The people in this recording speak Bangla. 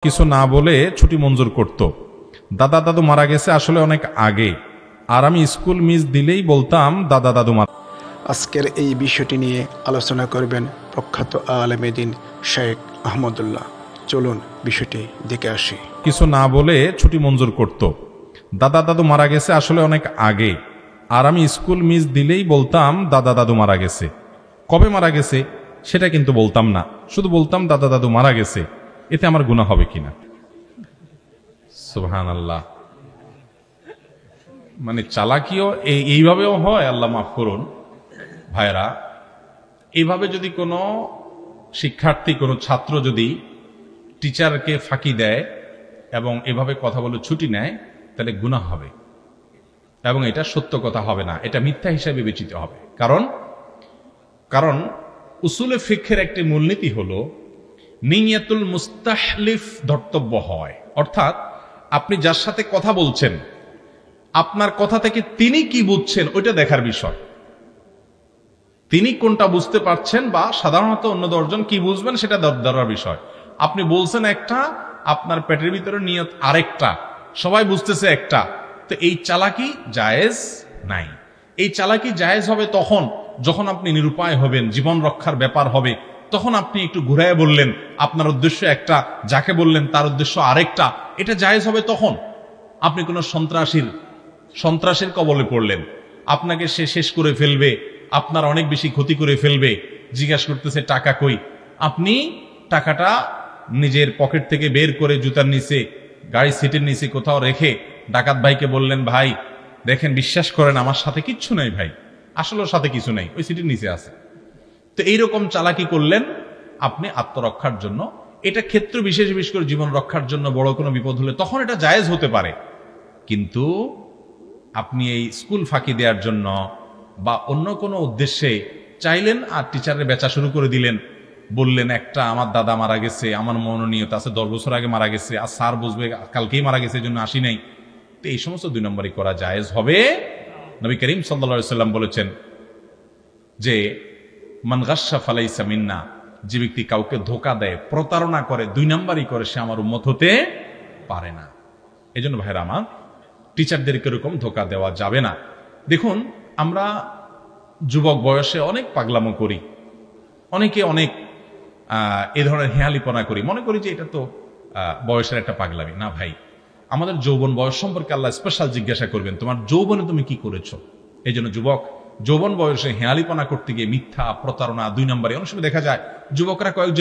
কিছু না বলে ছুটি মঞ্জুর করত। দাদা দাদু মারা গেছে আসলে অনেক আগে, আর আমি স্কুল মিস দিলেই বলতাম দাদা দাদু মারা। আজকের এই বিষয়টি নিয়ে আলোচনা করবেন প্রখ্যাত আলেমে দ্বীন শেখ আহমদুল্লাহ। চলুন বিষয়টি দেখে আসি। কিছু না বলে ছুটি মঞ্জুর করত। দাদা দাদু মারা গেছে আসলে অনেক আগে, আর আমি স্কুল মিস দিলেই বলতাম দাদা দাদু মারা গেছে। কবে মারা গেছে সেটা কিন্তু বলতাম না, শুধু বলতাম দাদা দাদু মারা গেছে। এতে আমার গুনাহ হবে কিনা? সুবহানাল্লাহ। মানে চালাকিও এইভাবেও হয়, আল্লাহ মাফ করুন ভাইরা। এইভাবে যদি কোনো শিক্ষার্থী, কোনো ছাত্র যদি টিচারকে ফাঁকি দেয় এবং এভাবে কথা বলে ছুটি নেয়, তাহলে গুনাহ হবে এবং এটা সত্য কথা হবে না, এটা মিথ্যা হিসাবে বিবেচিত হবে। কারণ উসুলে ফিকহের একটি মূলনীতি হলো নিয়াতুল মুস্তাহলিফ ধর্তব্য হয়। অর্থাৎ আপনি যার সাথে কথা বলছেন, আপনার কথা থেকে তিনি কি বুঝছেন ওইটা দেখার বিষয়। তিনি কোনটা বুঝতে পারছেন বা সাধারণত অন্য 10 জন কি বুঝবেন সেটা ধরার বিষয়। আপনি বলছেন একটা, আপনার পেটের ভিতরে নিয়ত আরেকটা, সবাই বুঝতেছে একটা। তো এই চালাকি জায়েজ নাই। এই চালাকি জায়েজ হবে তখন যখন আপনি নিরুপায় হবেন, জীবন রক্ষার ব্যাপার হবে, তখন আপনি একটু ঘুরায় বললেন, আপনার উদ্দেশ্য একটা, যাকে বললেন তার উদ্দেশ্য আরেকটা। এটা জায়েজ হবে তখন। আপনি কোনো সন্ত্রাসের কবলে পড়লেন, আপনাকে সে শেষ করে ফেলবে, আপনার অনেক বেশি ক্ষতি করে ফেলবে, জিজ্ঞাসা করতেছে টাকা কই। আপনি টাকাটা নিজের পকেট থেকে বের করে জুতার নিচে, গাড়ি সিটের নিচে কোথাও রেখে ডাকাত ভাইকে বললেন, ভাই দেখেন, বিশ্বাস করেন আমার সাথে কিচ্ছু নাই ভাই, আসলে ওর সাথে কিছু নাই, ওই সিটের নিচে আছে। তো এইরকম চালাকি করলেন আপনি আত্মরক্ষার জন্য। এটা ক্ষেত্র বিশেষ করে জীবন রক্ষার জন্য বড় কোনো বিপদ হলে তখন এটা জায়েজ হতে পারে। কিন্তু আপনি এই স্কুল ফাঁকি দেওয়ার জন্য বা অন্য কোনো উদ্দেশ্যে চাইলেন আর টিচারের বেচা শুরু করে দিলেন, বললেন একটা, আমার দাদা মারা গেছে, আমার মনোনীয়তা আছে 10 বছর আগে মারা গেছে, আর স্যার বুঝবে কালকেই মারা গেছে, এই জন্য আসি নাই। তো এই সমস্ত 2 নম্বরই করা জায়েজ হবে। নবী করিম সাল্লাল্লাহু আলাইহি সাল্লাম বলেছেন যে মান গাশশা ফালাইসা মিন্না, যে ব্যক্তি কাউকে ধোঁকা দেয়, প্রতারণা করে, 2 নম্বরই করে, সে আমার উম্মত হতে পারে না। এই জন্য ভাইরা আমার, টিচারদেরকে এরকম ধোঁকা দেওয়া যাবে না। দেখুন, আমরা যুবক বয়সে অনেক পাগলামো করি, অনেকে অনেক এ ধরনের হেয়ালিপনা করি, মনে করি যে এটা তো বয়সের একটা পাগলামি। না ভাই, আমাদের যৌবন বয়স সম্পর্কে আল্লাহ স্পেশাল জিজ্ঞাসা করবেন, তোমার যৌবনে তুমি কি করেছো। এই জন্য যুবক যৌবন বয়সে হেয়ালিপনা করতে গিয়ে মিথ্যা, প্রতারণা, 2 নম্বরে অনেক সময় দেখা যায় যুবকরা কয়েকজন